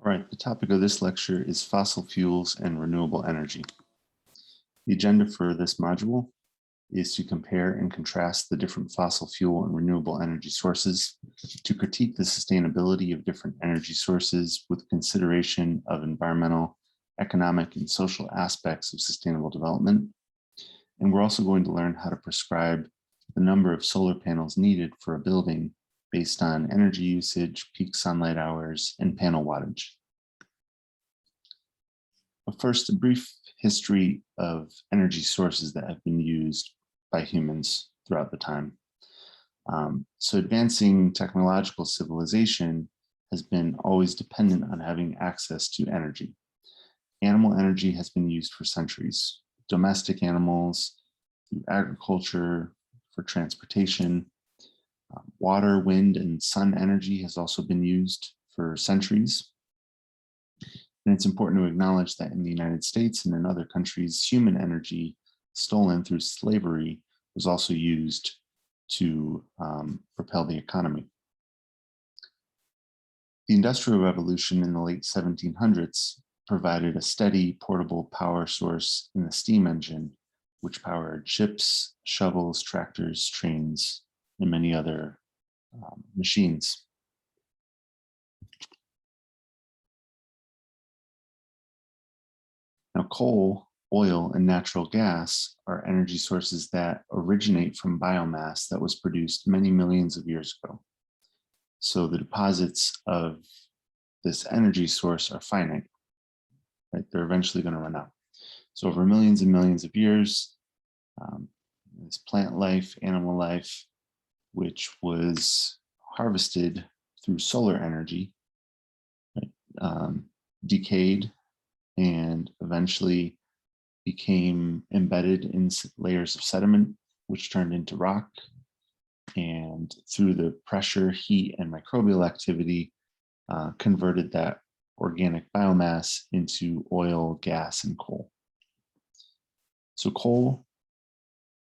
All right, the topic of this lecture is fossil fuels and renewable energy. The agenda for this module is to compare and contrast the different fossil fuel and renewable energy sources, to critique the sustainability of different energy sources with consideration of environmental, economic, and social aspects of sustainable development. And we're also going to learn how to prescribe the number of solar panels needed for a building based on energy usage, peak sunlight hours, and panel wattage. But first, a brief history of energy sources that have been used by humans throughout the time. So advancing technological civilization has been always dependent on having access to energy. Animal energy has been used for centuries. Domestic animals, through agriculture, for transportation. Water, wind, and sun energy has also been used for centuries. And it's important to acknowledge that in the United States and in other countries, human energy stolen through slavery was also used to propel the economy. The Industrial Revolution in the late 1700s provided a steady, portable power source in the steam engine, which powered ships, shovels, tractors, trains, and many other machines. Now, coal, oil, and natural gas are energy sources that originate from biomass that was produced many millions of years ago. So the deposits of this energy source are finite, right? They're eventually going to run out. So over millions and millions of years, this plant life, animal life, which was harvested through solar energy, right, decayed and eventually became embedded in layers of sediment, which turned into rock. And through the pressure, heat, and microbial activity, converted that organic biomass into oil, gas, and coal. So coal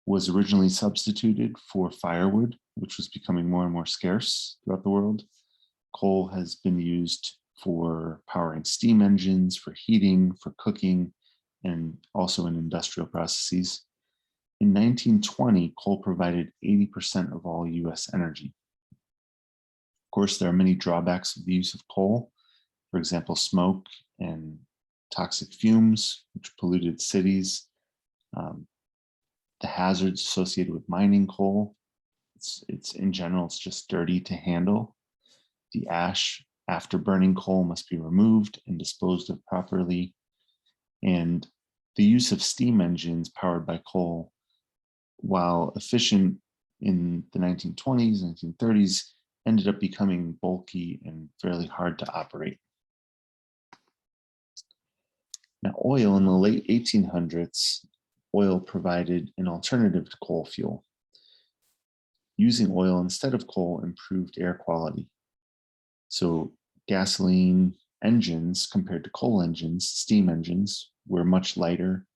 was originally substituted for firewood, which was becoming more and more scarce throughout the world. Coal has been used for powering steam engines, for heating, for cooking, and also in industrial processes. In 1920, coal provided 80% of all US energy. Of course, there are many drawbacks of the use of coal. For example, smoke and toxic fumes, which polluted cities. The hazards associated with mining coal. It's in general, it's just dirty to handle. The ash after burning coal must be removed and disposed of properly. And the use of steam engines powered by coal, while efficient in the 1920s, 1930s, ended up becoming bulky and fairly hard to operate. Now, oil in the late 1800s, oil provided an alternative to coal fuel. Using oil instead of coal improved air quality. So gasoline engines compared to coal engines, steam engines, were much lighter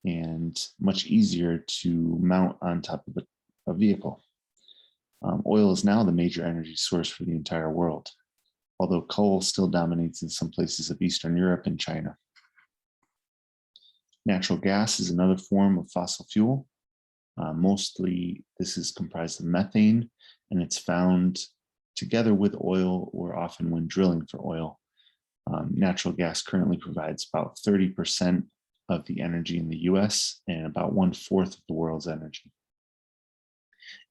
and much easier to mount on top of a vehicle. Oil is now the major energy source for the entire world, although coal still dominates in some places of Eastern Europe and China. Natural gas is another form of fossil fuel. Mostly this is comprised of methane, and it's found together with oil or often when drilling for oil. Natural gas currently provides about 30% of the energy in the US and about 1/4 of the world's energy.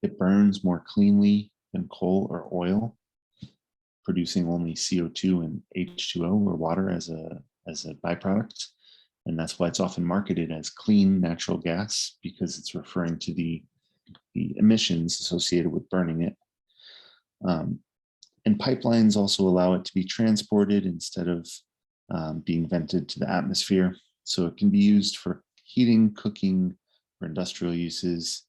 It burns more cleanly than coal or oil, producing only CO2 and H2O or water as a byproduct. And that's why it's often marketed as clean natural gas, because it's referring to the emissions associated with burning it. And pipelines also allow it to be transported instead of being vented to the atmosphere. So it can be used for heating, cooking, for industrial uses.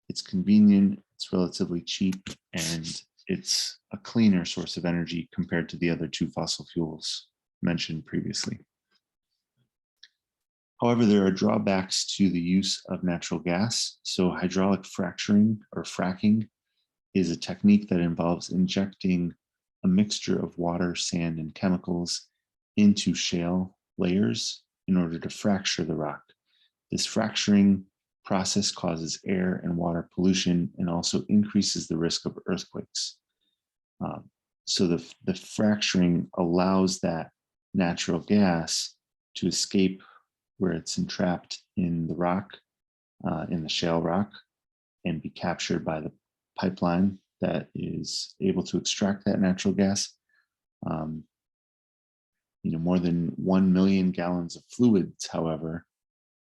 It's convenient, it's relatively cheap, and it's a cleaner source of energy compared to the other two fossil fuels mentioned previously. However, there are drawbacks to the use of natural gas. So hydraulic fracturing or fracking is a technique that involves injecting a mixture of water, sand, and chemicals into shale layers in order to fracture the rock. This fracturing process causes air and water pollution and also increases the risk of earthquakes. So the fracturing allows that natural gas to escape where it's entrapped in the rock, in the shale rock, and be captured by the pipeline that is able to extract that natural gas. More than 1 million gallons of fluids, however,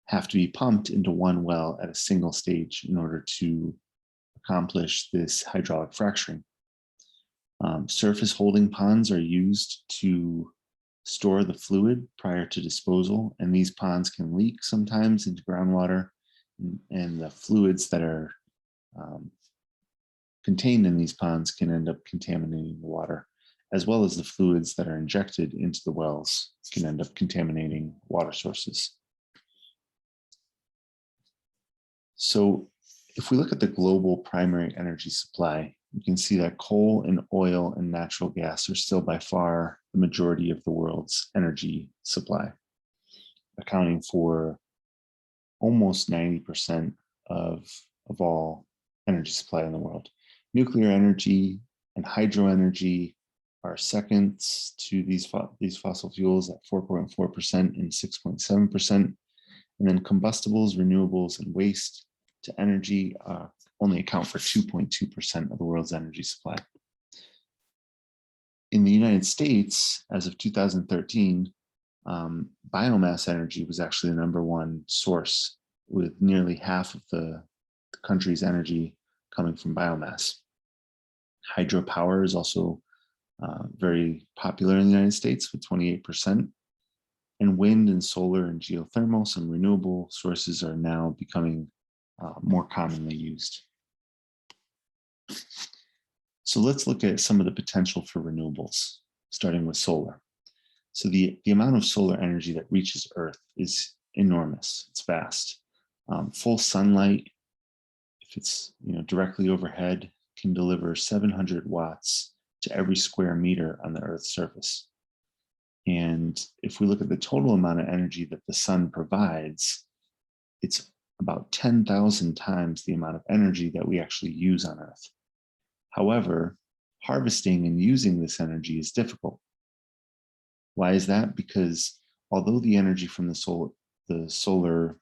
have to be pumped into one well at a single stage in order to accomplish this hydraulic fracturing. Surface holding ponds are used to store the fluid prior to disposal, and these ponds can leak sometimes into groundwater, and the fluids that are contained in these ponds can end up contaminating the water, as well as the fluids that are injected into the wells can end up contaminating water sources. So if we look at the global primary energy supply, you can see that coal and oil and natural gas are still by far the majority of the world's energy supply, accounting for almost 90% of all energy supply in the world. Nuclear energy and hydro energy are seconds to these fossil fuels at 4.4% and 6.7%. And then combustibles, renewables, and waste to energy only account for 2.2% of the world's energy supply. In the United States, as of 2013, biomass energy was actually the #1 source, with nearly half of the country's energy coming from biomass. Hydropower is also very popular in the United States with 28%. And wind and solar and geothermal, some renewable sources, are now becoming more commonly used. So let's look at some of the potential for renewables, starting with solar. So the amount of solar energy that reaches Earth is enormous. It's vast. Full sunlight, if it's directly overhead, can deliver 700 watts to every square meter on the Earth's surface. And if we look at the total amount of energy that the sun provides, it's about 10,000 times the amount of energy that we actually use on Earth. However, harvesting and using this energy is difficult. Why is that? Because although the energy from the solar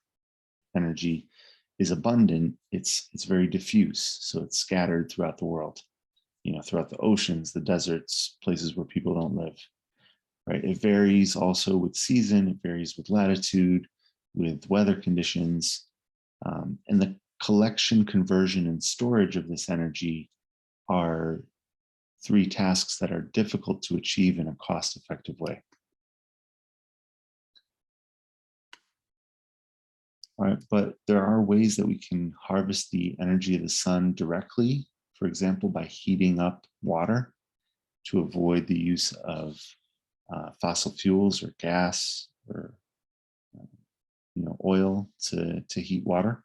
energy is abundant, it's very diffuse. So it's scattered throughout the world, throughout the oceans, the deserts, places where people don't live. Right? It varies also with season, it varies with latitude, with weather conditions, and the collection, conversion, and storage of this energy are 3 tasks that are difficult to achieve in a cost-effective way. All right, but there are ways that we can harvest the energy of the sun directly, for example, by heating up water to avoid the use of fossil fuels or gas or oil to heat water.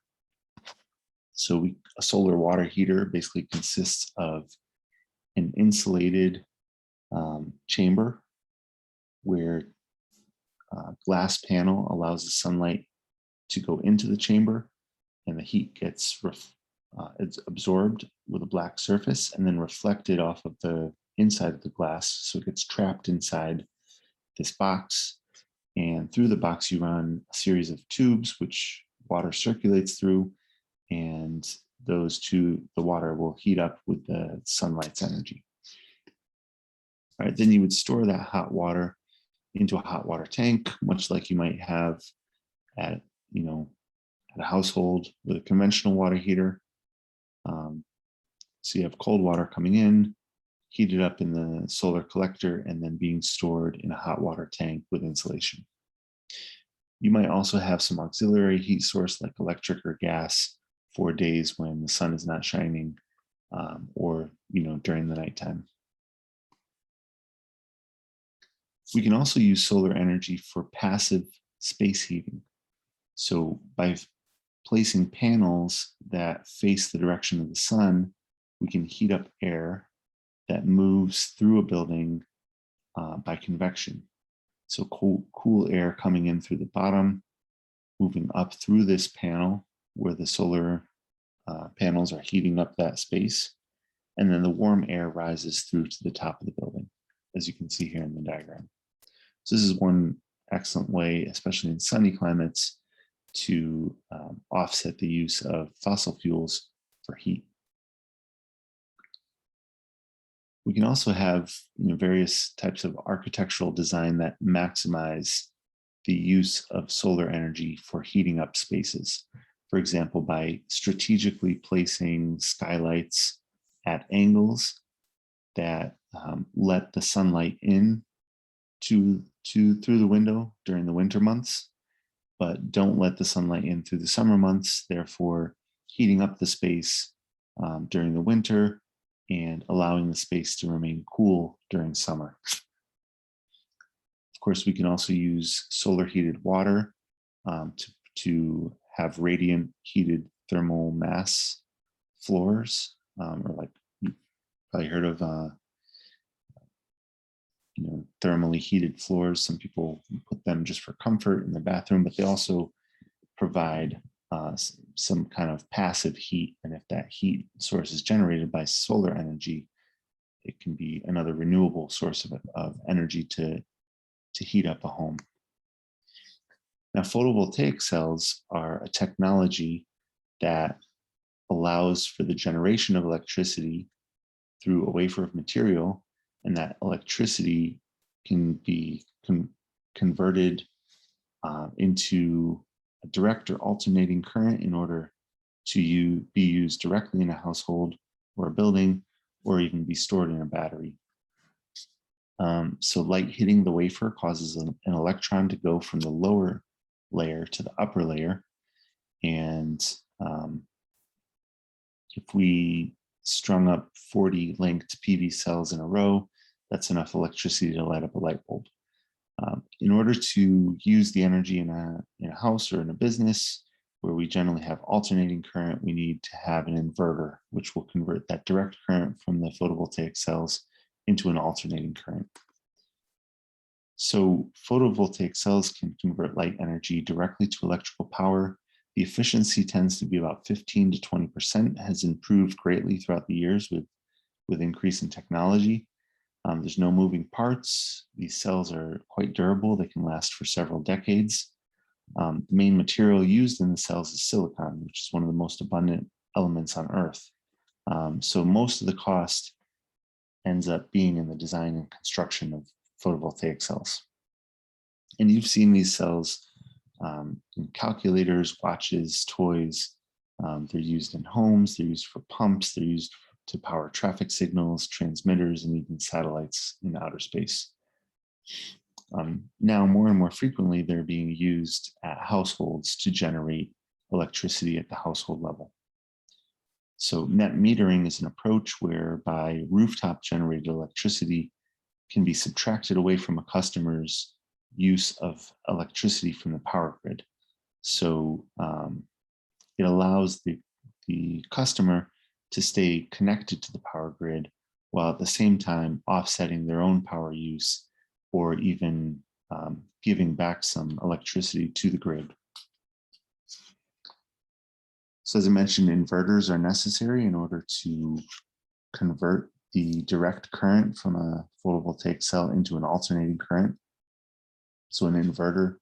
So a solar water heater basically consists of an insulated chamber where a glass panel allows the sunlight to go into the chamber, and the heat gets it's absorbed with a black surface and then reflected off of the inside of the glass. So it gets trapped inside this box, and through the box you run a series of tubes which water circulates through, and the water will heat up with the sunlight's energy. All right, then you would store that hot water into a hot water tank, much like you might have at a household with a conventional water heater. So you have cold water coming in, heated up in the solar collector, and then being stored in a hot water tank with insulation. You might also have some auxiliary heat source like electric or gas for days when the sun is not shining, or during the nighttime. We can also use solar energy for passive space heating. So by placing panels that face the direction of the sun, we can heat up air that moves through a building by convection. So cool air coming in through the bottom, moving up through this panel where the solar panels are heating up that space. And then the warm air rises through to the top of the building, as you can see here in the diagram. So this is one excellent way, especially in sunny climates, to offset the use of fossil fuels for heat. We can also have various types of architectural design that maximize the use of solar energy for heating up spaces. For example, by strategically placing skylights at angles that let the sunlight in through the window during the winter months, but don't let the sunlight in through the summer months, therefore heating up the space during the winter and allowing the space to remain cool during summer. Of course, we can also use solar heated water to have radiant heated thermal mass floors, or like you probably heard of thermally heated floors. Some people put them just for comfort in the bathroom, but they also provide some kind of passive heat. And if that heat source is generated by solar energy, it can be another renewable source of energy to heat up a home. Now, photovoltaic cells are a technology that allows for the generation of electricity through a wafer of material, and that electricity can be converted into a direct or alternating current in order to be used directly in a household or a building, or even be stored in a battery. So light hitting the wafer causes an electron to go from the lower layer to the upper layer. And if we strung up 40 linked PV cells in a row, that's enough electricity to light up a light bulb. In order to use the energy in a house or in a business where we generally have alternating current, we need to have an inverter, which will convert that direct current from the photovoltaic cells into an alternating current. So photovoltaic cells can convert light energy directly to electrical power. The efficiency tends to be about 15 to 20%, has improved greatly throughout the years with increase in technology. There's no moving parts. These cells are quite durable. They can last for several decades. The main material used in the cells is silicon, which is one of the most abundant elements on Earth. So most of the cost ends up being in the design and construction of photovoltaic cells. And you've seen these cells in calculators, watches, toys. They're used in homes, they're used for pumps, they're used to power traffic signals, transmitters, and even satellites in outer space. Now, more and more frequently, they're being used at households to generate electricity at the household level. So net metering is an approach whereby rooftop generated electricity can be subtracted away from a customer's use of electricity from the power grid. So it allows the customer to stay connected to the power grid while at the same time offsetting their own power use, or even giving back some electricity to the grid. So as I mentioned, inverters are necessary in order to convert the direct current from a photovoltaic cell into an alternating current. So an inverter,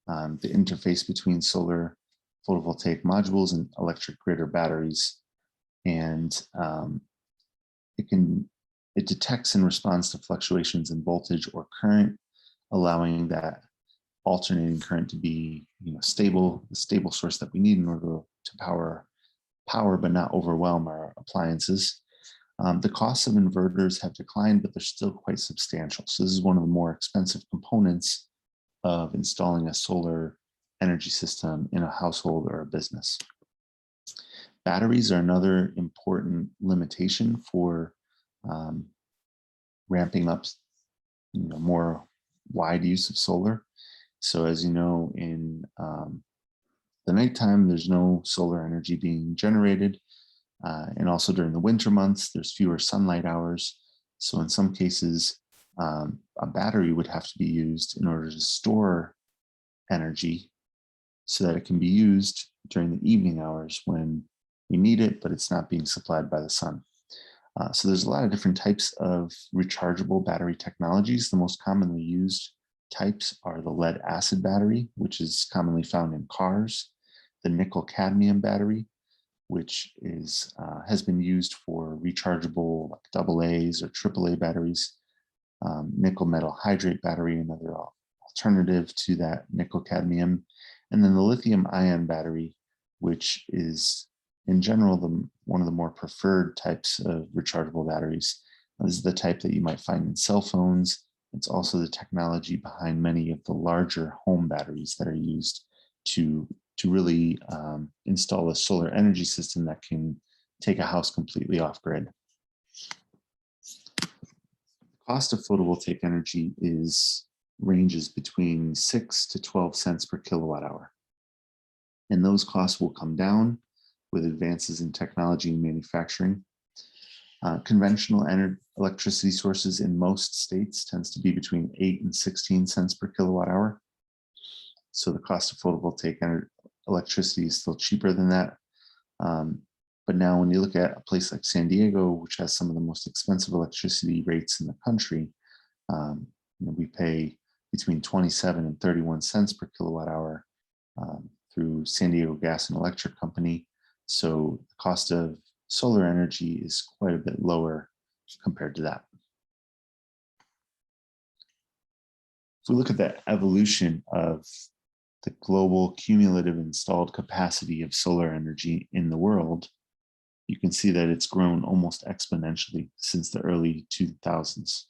the interface between solar photovoltaic modules and electric grid or batteries. And it detects and responds to fluctuations in voltage or current, allowing that alternating current to be stable, the stable source that we need in order to power but not overwhelm our appliances. The costs of inverters have declined, but they're still quite substantial. So this is one of the more expensive components of installing a solar energy system in a household or a business. Batteries are another important limitation for ramping up more wide use of solar. So as you know, in the nighttime, there's no solar energy being generated. And also during the winter months, there's fewer sunlight hours. So in some cases, a battery would have to be used in order to store energy so that it can be used during the evening hours when we need it, but it's not being supplied by the sun. So there's a lot of different types of rechargeable battery technologies. The most commonly used types are the lead acid battery, which is commonly found in cars, the nickel cadmium battery, which has been used for rechargeable like AA's or AAA batteries, nickel metal hydrate battery, another alternative to that nickel cadmium, and then the lithium ion battery, which is in general one of the more preferred types of rechargeable batteries. This is the type that you might find in cell phones. It's also the technology behind many of the larger home batteries that are used to really install a solar energy system that can take a house completely off grid. The cost of photovoltaic energy ranges between 6 to 12 cents per kilowatt hour. And those costs will come down with advances in technology and manufacturing. Conventional electricity sources in most states tends to be between 8 and 16 cents per kilowatt hour. So the cost of photovoltaic electricity is still cheaper than that. But now when you look at a place like San Diego, which has some of the most expensive electricity rates in the country, we pay between 27 and 31 cents per kilowatt hour through San Diego Gas and Electric Company. So the cost of solar energy is quite a bit lower compared to that. If we look at the evolution of the global cumulative installed capacity of solar energy in the world, you can see that it's grown almost exponentially since the early 2000s.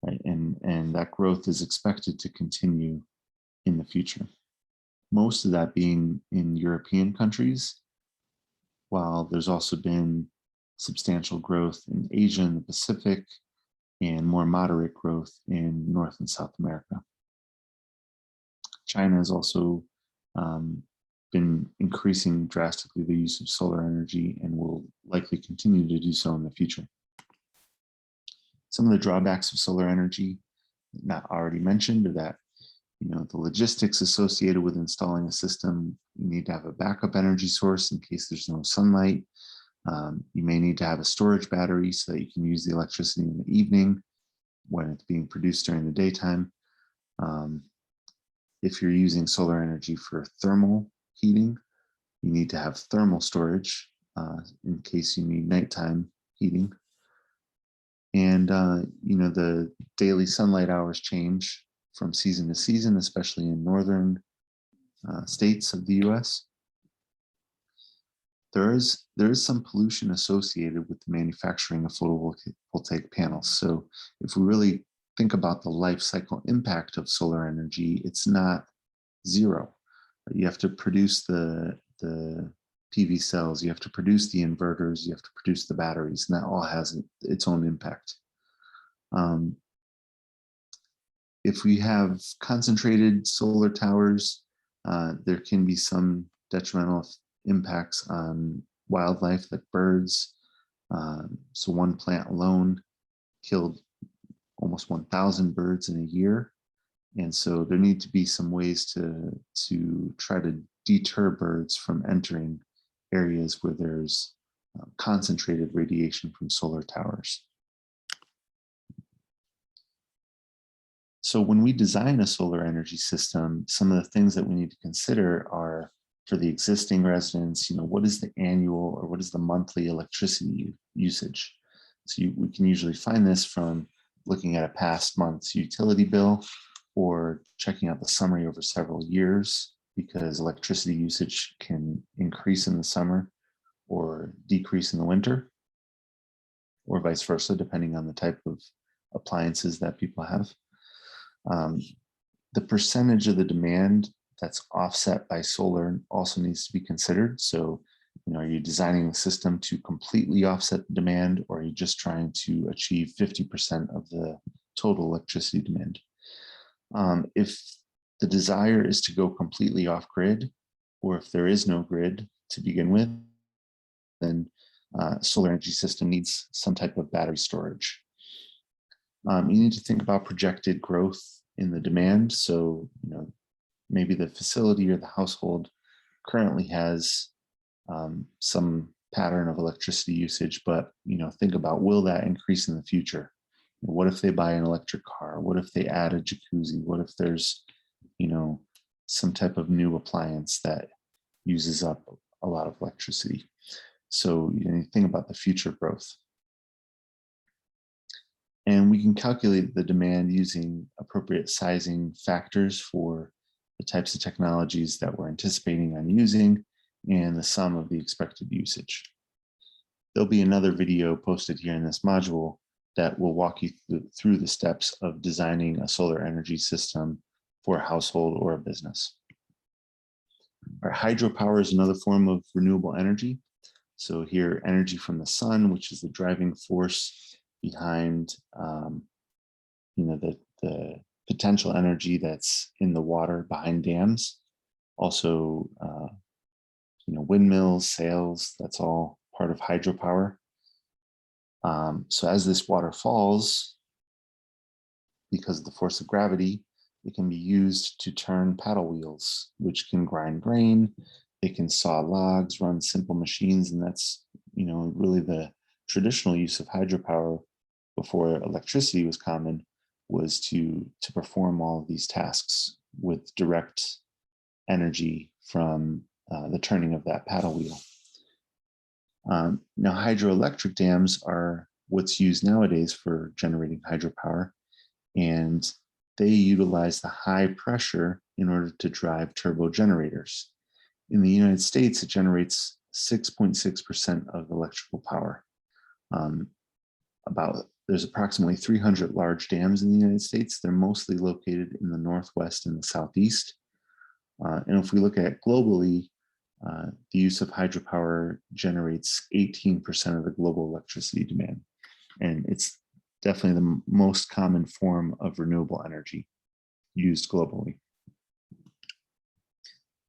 Right? And that growth is expected to continue in the future. Most of that being in European countries, while there's also been substantial growth in Asia and the Pacific, and more moderate growth in North and South America. China has also been increasing drastically the use of solar energy and will likely continue to do so in the future. Some of the drawbacks of solar energy, not already mentioned, are that the logistics associated with installing a system. You need to have a backup energy source in case there's no sunlight. You may need to have a storage battery so that you can use the electricity in the evening when it's being produced during the daytime. If you're using solar energy for thermal heating, you need to have thermal storage in case you need nighttime heating. And the daily sunlight hours change from season to season, especially in northern states of the US. There is some pollution associated with the manufacturing of photovoltaic panels. So if we really think about the life cycle impact of solar energy, it's not zero. You have to produce the PV cells, you have to produce the inverters, you have to produce the batteries, and that all has its own impact. If we have concentrated solar towers, there can be some detrimental impacts on wildlife like birds. So one plant alone killed almost 1,000 birds in a year. And so there need to be some ways to try to deter birds from entering areas where there's concentrated radiation from solar towers. So when we design a solar energy system, some of the things that we need to consider are, for the existing residents, what is the annual or what is the monthly electricity usage? So we can usually find this from looking at a past month's utility bill or checking out the summary over several years, because electricity usage can increase in the summer or decrease in the winter, or vice versa, depending on the type of appliances that people have. The percentage of the demand that's offset by solar also needs to be considered. So, are you designing the system to completely offset the demand, or are you just trying to achieve 50% of the total electricity demand? If the desire is to go completely off grid, or if there is no grid to begin with, then solar energy system needs some type of battery storage. You need to think about projected growth in the demand. So, maybe the facility or the household currently has some pattern of electricity usage, but think about, will that increase in the future? What if they buy an electric car? What if they add a jacuzzi? What if there's some type of new appliance that uses up a lot of electricity? So you think about the future growth. And we can calculate the demand using appropriate sizing factors for the types of technologies that we're anticipating on using and the sum of the expected usage. There'll be another video posted here in this module that will walk you through the steps of designing a solar energy system for a household or a business. Our hydropower is another form of renewable energy. So here, energy from the sun, which is the driving force behind the potential energy that's in the water behind dams. Also, windmills, sails, that's all part of hydropower. So as this water falls, because of the force of gravity, it can be used to turn paddle wheels, which can grind grain. They can saw logs, run simple machines, and that's really the traditional use of hydropower before electricity was common, was to perform all of these tasks with direct energy from the turning of that paddle wheel. Now, hydroelectric dams are what's used nowadays for generating hydropower, and they utilize the high pressure in order to drive turbo generators. In the United States, it generates 6.6% of electrical power. There's approximately 300 large dams in the United States. They're mostly located in the Northwest and the Southeast. And if we look at globally, the use of hydropower generates 18% of the global electricity demand. And it's definitely the most common form of renewable energy used globally.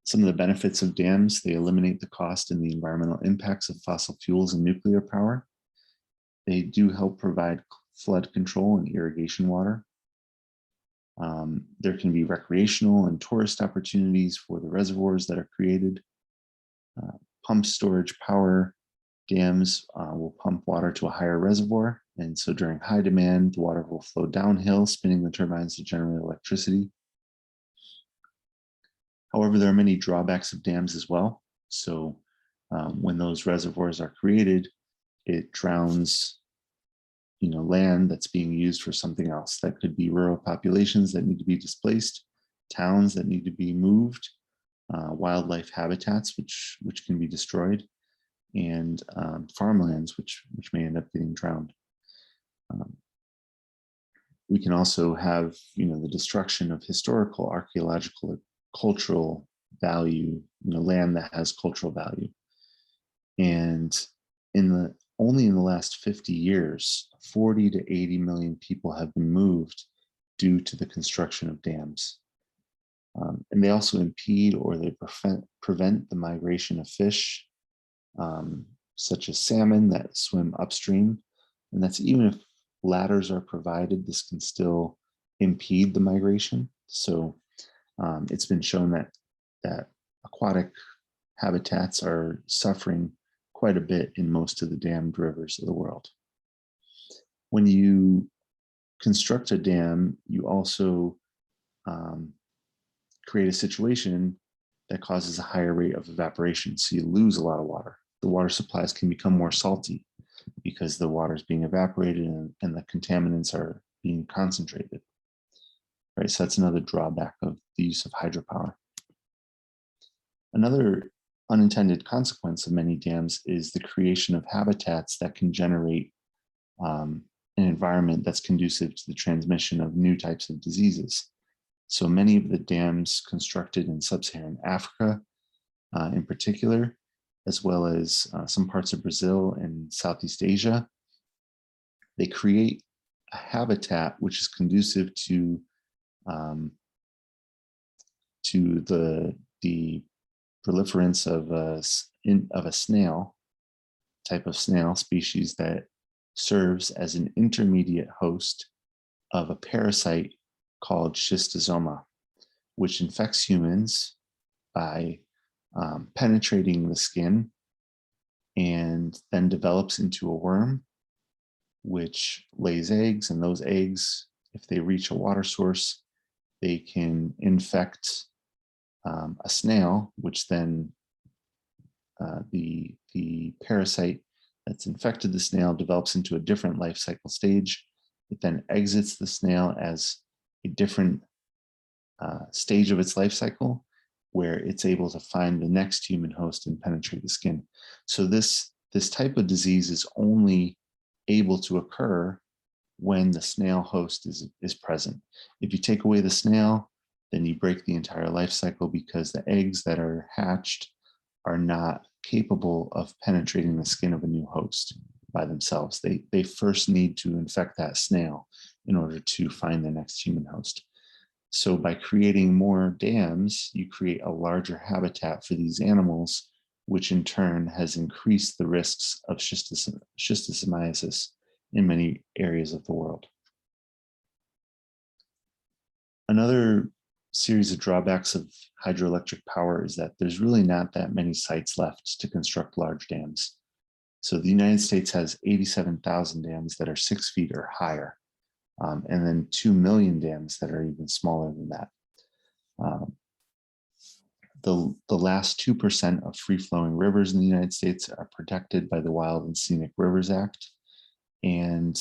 Some of the benefits of dams: they eliminate the cost and the environmental impacts of fossil fuels and nuclear power. They do help provide flood control and irrigation water. There can be recreational and tourist opportunities for the reservoirs that are created. Pump storage power dams will pump water to a higher reservoir. And so during high demand, the water will flow downhill, spinning the turbines to generate electricity. However, there are many drawbacks of dams as well. So when those reservoirs are created, it drowns land that's being used for something else. That could be rural populations that need to be displaced, towns that need to be moved, wildlife habitats which can be destroyed, and farmlands which may end up getting drowned. We can also have the destruction of historical, archaeological, cultural value, land that has cultural value. And only in the last 50 years, 40 to 80 million people have been moved due to the construction of dams. And they also impede or they prevent the migration of fish, such as salmon that swim upstream. And that's even if ladders are provided, this can still impede the migration. So it's been shown that aquatic habitats are suffering quite a bit in most of the dammed rivers of the world. When you construct a dam, you also create a situation that causes a higher rate of evaporation. So you lose a lot of water. The water supplies can become more salty because the water is being evaporated and the contaminants are being concentrated. Right, so that's another drawback of the use of hydropower. Another unintended consequence of many dams is the creation of habitats that can generate an environment that's conducive to the transmission of new types of diseases. So many of the dams constructed in sub-Saharan Africa in particular, as well as some parts of Brazil and Southeast Asia, they create a habitat which is conducive to the proliferance of a snail, type of snail species that serves as an intermediate host of a parasite called schistosoma, which infects humans by penetrating the skin and then develops into a worm, which lays eggs, and those eggs, if they reach a water source, they can infect a snail, which then the parasite that's infected the snail develops into a different life cycle stage. It then exits the snail as a different stage of its life cycle, where it's able to find the next human host and penetrate the skin. So this type of disease is only able to occur when the snail host is present. If you take away the snail, then you break the entire life cycle, because the eggs that are hatched are not capable of penetrating the skin of a new host by themselves. They first need to infect that snail in order to find the next human host. So by creating more dams, you create a larger habitat for these animals, which in turn has increased the risks of schistosomiasis in many areas of the world. Another series of drawbacks of hydroelectric power is that there's really not that many sites left to construct large dams. So the United States has 87,000 dams that are 6 feet or higher, and then 2 million dams that are even smaller than that. The last 2% of free-flowing rivers in the United States are protected by the Wild and Scenic Rivers Act. And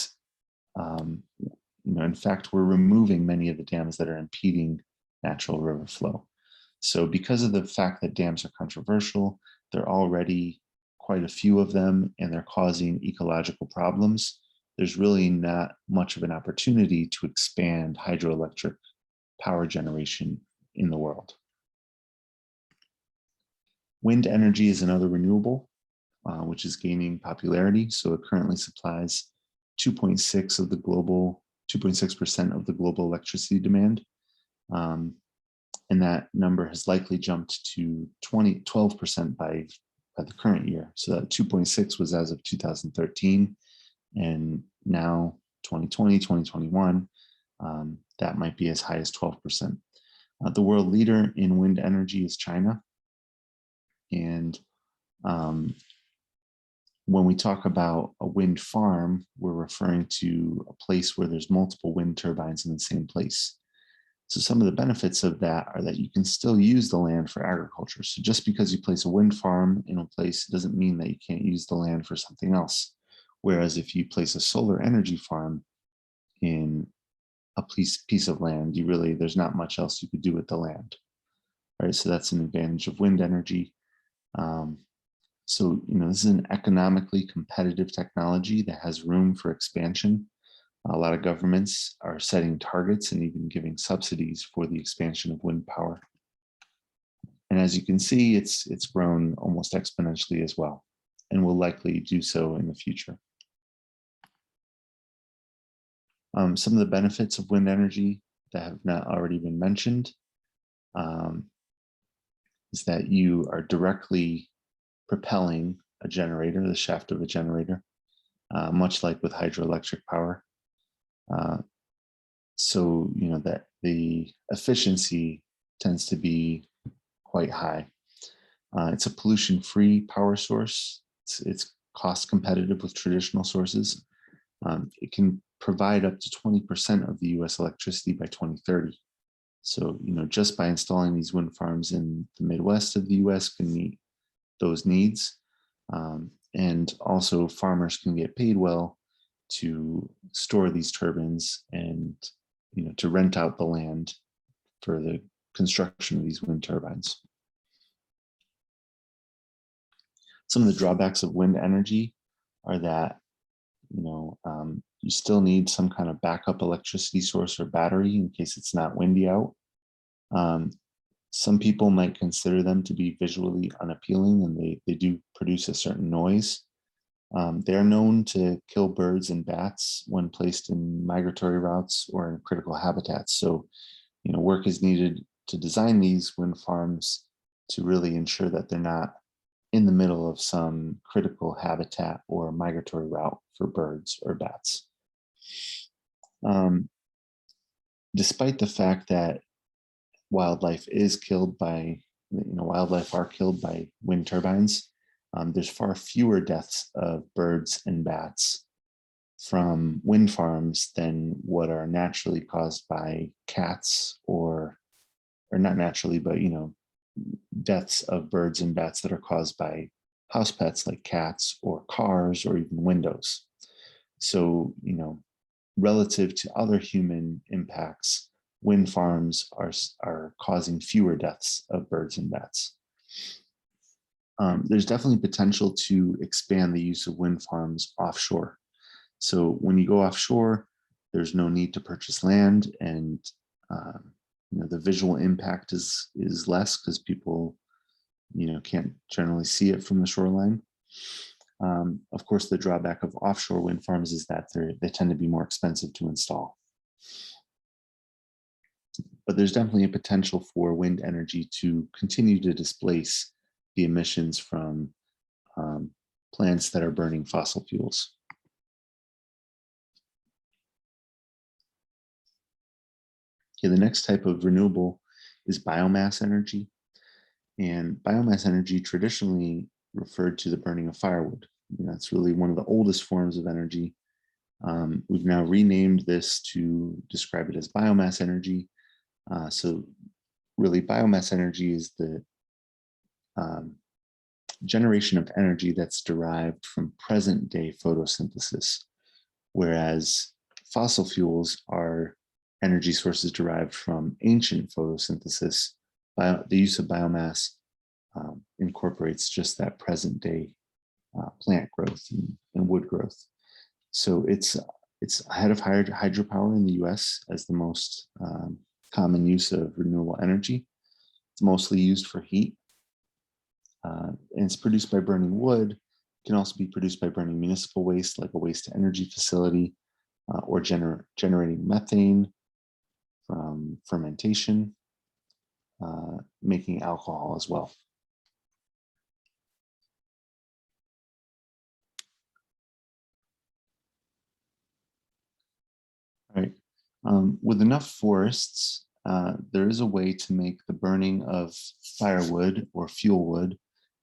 in fact, we're removing many of the dams that are impeding natural river flow. So because of the fact that dams are controversial, there are already quite a few of them, and they're causing ecological problems. There's really not much of an opportunity to expand hydroelectric power generation in the world. Wind energy is another renewable, which is gaining popularity. So it currently supplies 2.6% of the global electricity demand. And that number has likely jumped to 12% by the current year. So that 2.6 was as of 2013. And now 2020, 2021, that might be as high as 12%. The world leader in wind energy is China. And when we talk about a wind farm, we're referring to a place where there's multiple wind turbines in the same place. So some of the benefits of that are that you can still use the land for agriculture. So just because you place a wind farm in a place doesn't mean that you can't use the land for something else. Whereas if you place a solar energy farm in a piece of land, there's not much else you could do with the land. All right, so that's an advantage of wind energy. So this is an economically competitive technology that has room for expansion. A lot of governments are setting targets and even giving subsidies for the expansion of wind power. And as you can see, it's grown almost exponentially as well, and will likely do so in the future. Some of the benefits of wind energy that have not already been mentioned is that you are directly propelling a generator, the shaft of a generator, much like with hydroelectric power. So that the efficiency tends to be quite high. It's a pollution-free power source. It's cost competitive with traditional sources. It can provide up to 20% of the US electricity by 2030. So, just by installing these wind farms in the Midwest of the US can meet those needs. And also farmers can get paid well to store these turbines and, to rent out the land for the construction of these wind turbines. Some of the drawbacks of wind energy are that, you still need some kind of backup electricity source or battery in case it's not windy out. Some people might consider them to be visually unappealing, and they do produce a certain noise. They're known to kill birds and bats when placed in migratory routes or in critical habitats. So, work is needed to design these wind farms to really ensure that they're not in the middle of some critical habitat or migratory route for birds or bats. despite the fact that wildlife is killed by, wildlife are killed by wind turbines, there's far fewer deaths of birds and bats from wind farms than what are naturally caused by cats, or not naturally, but deaths of birds and bats that are caused by house pets like cats or cars or even windows. So, relative to other human impacts, wind farms are causing fewer deaths of birds and bats. There's definitely potential to expand the use of wind farms offshore. So when you go offshore, there's no need to purchase land, and the visual impact is less because people can't generally see it from the shoreline. Of course, the drawback of offshore wind farms is that they tend to be more expensive to install. But there's definitely a potential for wind energy to continue to displace the emissions from plants that are burning fossil fuels. Okay, the next type of renewable is biomass energy. And biomass energy traditionally referred to the burning of firewood. That's really one of the oldest forms of energy. We've now renamed this to describe it as biomass energy. So really, biomass energy is the generation of energy that's derived from present day photosynthesis, whereas fossil fuels are energy sources derived from ancient photosynthesis. The use of biomass incorporates just that present day plant growth and wood growth. So it's ahead of hydropower in the US as the most common use of renewable energy. It's mostly used for heat. And it's produced by burning wood. It can also be produced by burning municipal waste, like a waste to energy facility, or generating methane from fermentation, making alcohol as well. All right. With enough forests, there is a way to make the burning of firewood or fuel wood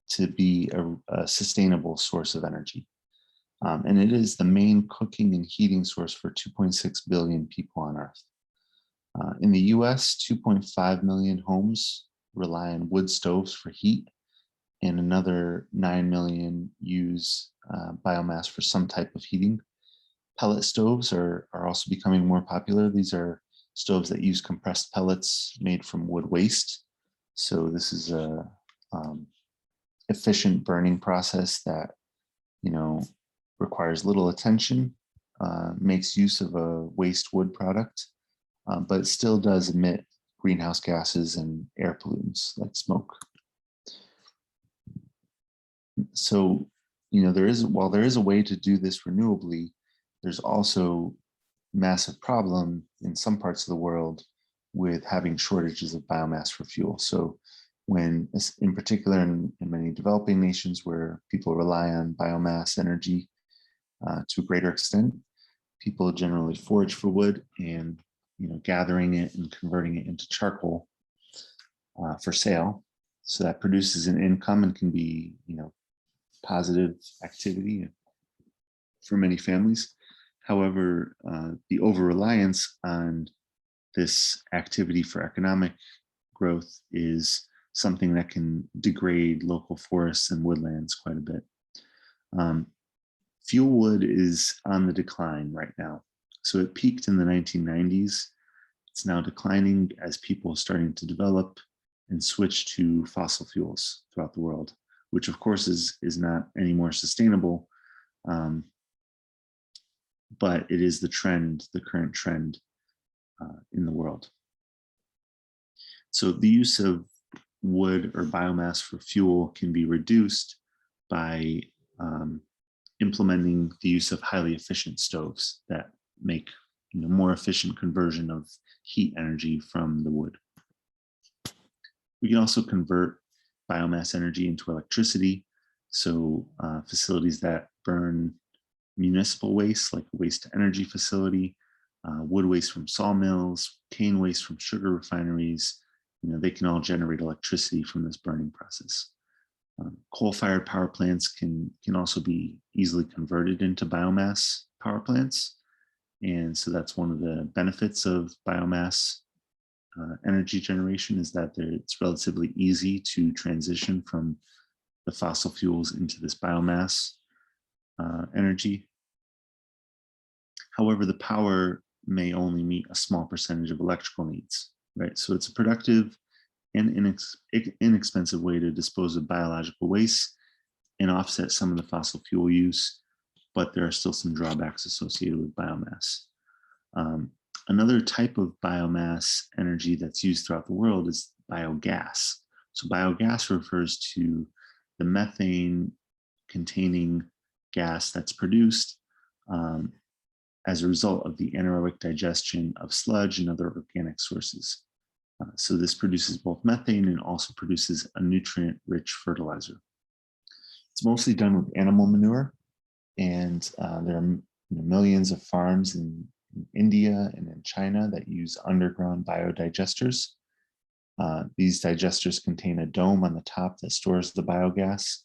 to be a sustainable source of energy. And it is the main cooking and heating source for 2.6 billion people on Earth. In the US, 2.5 million homes rely on wood stoves for heat, and another 9 million use biomass for some type of heating. Pellet stoves are also becoming more popular. These are stoves that use compressed pellets made from wood waste. So this is a efficient burning process that requires little attention, makes use of a waste wood product, but it still does emit greenhouse gases and air pollutants like smoke. So, while there is a way to do this renewably, there's also massive problem in some parts of the world with having shortages of biomass for fuel. So when, in particular in many developing nations where people rely on biomass energy to a greater extent, people generally forage for wood and gathering it and converting it into charcoal for sale. So that produces an income and can be positive activity for many families. However, the over-reliance on this activity for economic growth is something that can degrade local forests and woodlands quite a bit. Fuel wood is on the decline right now. So it peaked in the 1990s. It's now declining as people are starting to develop and switch to fossil fuels throughout the world, which of course is not any more sustainable. But it is the current trend in the world. So the use of wood or biomass for fuel can be reduced by implementing the use of highly efficient stoves that make more efficient conversion of heat energy from the wood. We can also convert biomass energy into electricity. So facilities that burn municipal waste, like a waste to energy facility, wood waste from sawmills, cane waste from sugar refineries. They can all generate electricity from this burning process. Coal-fired power plants can also be easily converted into biomass power plants. And so that's one of the benefits of biomass energy generation, is that it's relatively easy to transition from the fossil fuels into this biomass energy. However, the power may only meet a small percentage of electrical needs, right? So it's a productive and inexpensive way to dispose of biological waste and offset some of the fossil fuel use, but there are still some drawbacks associated with biomass. Another type of biomass energy that's used throughout the world is biogas. So biogas refers to the methane containing gas that's produced as a result of the anaerobic digestion of sludge and other organic sources. So this produces both methane and also produces a nutrient-rich fertilizer. It's mostly done with animal manure, and there are millions of farms in India and in China that use underground biodigesters. These digesters contain a dome on the top that stores the biogas,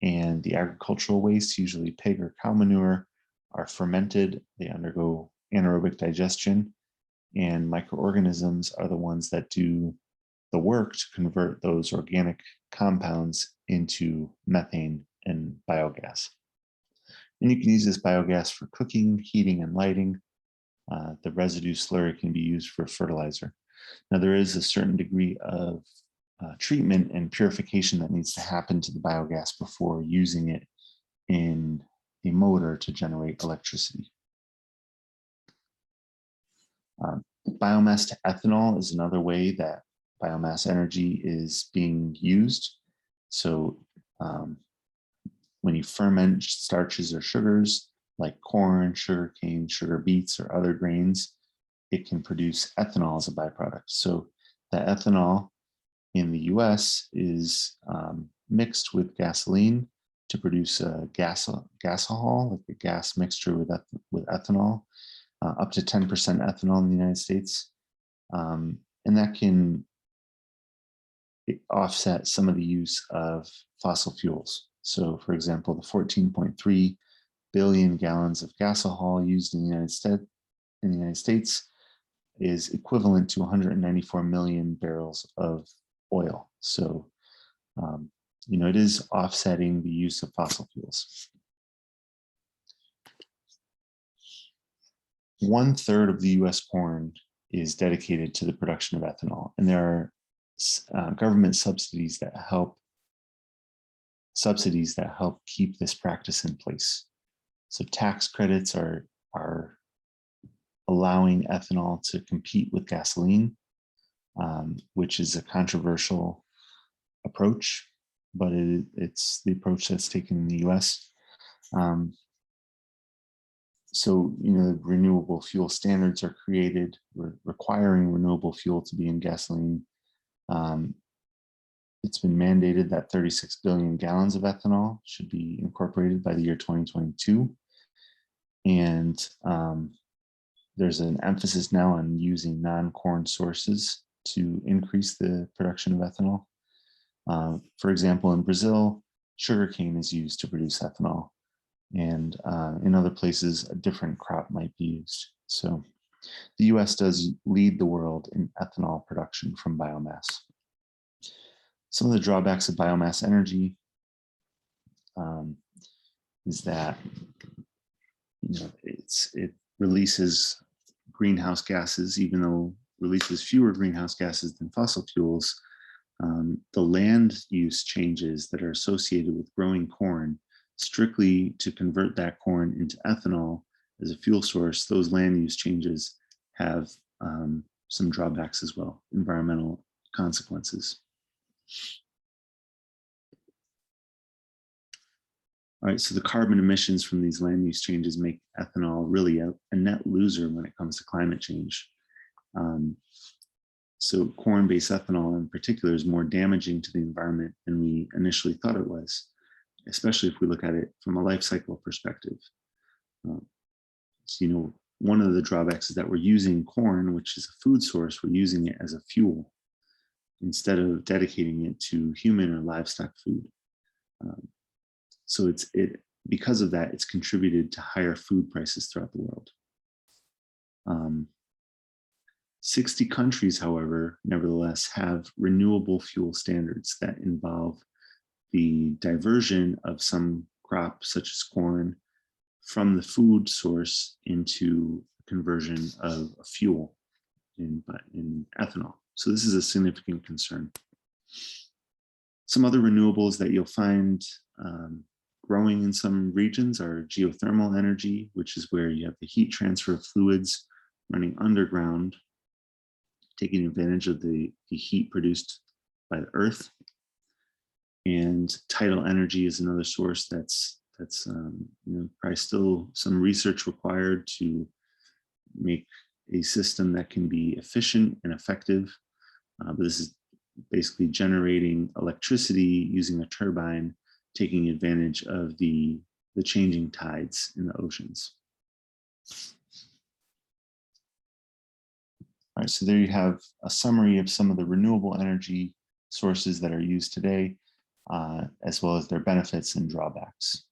and the agricultural waste, usually pig or cow manure, are fermented. They undergo anaerobic digestion, and microorganisms are the ones that do the work to convert those organic compounds into methane and biogas. And you can use this biogas for cooking, heating, and lighting. The residue slurry can be used for fertilizer. Now, there is a certain degree of treatment and purification that needs to happen to the biogas before using it in a motor to generate electricity. Biomass to ethanol is another way that biomass energy is being used. So when you ferment starches or sugars like corn, sugarcane, sugar beets, or other grains, it can produce ethanol as a byproduct. So the ethanol in the US is mixed with gasoline to produce a gasohol, like a gas mixture with ethanol, up to 10% ethanol in the United States. And that can offset some of the use of fossil fuels. So for example, the 14.3 billion gallons of gasohol used in the United States is equivalent to 194 million barrels of oil. So, it is offsetting the use of fossil fuels. 1/3 of the US corn is dedicated to the production of ethanol, and there are government subsidies that help keep this practice in place. So tax credits are allowing ethanol to compete with gasoline, which is a controversial approach, but it's the approach that's taken in the US. So, the renewable fuel standards are created, requiring renewable fuel to be in gasoline. It's been mandated that 36 billion gallons of ethanol should be incorporated by the year 2022. And there's an emphasis now on using non-corn sources to increase the production of ethanol. For example, in Brazil, sugarcane is used to produce ethanol. And in other places, a different crop might be used. So the US does lead the world in ethanol production from biomass. Some of the drawbacks of biomass energy is that it releases greenhouse gases, even though it releases fewer greenhouse gases than fossil fuels. The land use changes that are associated with growing corn, strictly to convert that corn into ethanol as a fuel source, those land use changes have some drawbacks as well, environmental consequences. All right, so the carbon emissions from these land use changes make ethanol really a net loser when it comes to climate change. So corn-based ethanol in particular is more damaging to the environment than we initially thought it was, especially if we look at it from a life cycle perspective. So, one of the drawbacks is that we're using corn, which is a food source, we're using it as a fuel instead of dedicating it to human or livestock food. So because of that, it's contributed to higher food prices throughout the world. 60 countries, however, nevertheless have renewable fuel standards that involve the diversion of some crops, such as corn, from the food source into conversion of a fuel in ethanol. So this is a significant concern. Some other renewables that you'll find growing in some regions are geothermal energy, which is where you have the heat transfer of fluids running underground, taking advantage of the heat produced by the earth. And tidal energy is another source that's probably still some research required to make a system that can be efficient and effective. But this is basically generating electricity using a turbine, taking advantage of the changing tides in the oceans. All right, so there you have a summary of some of the renewable energy sources that are used today, as well as their benefits and drawbacks.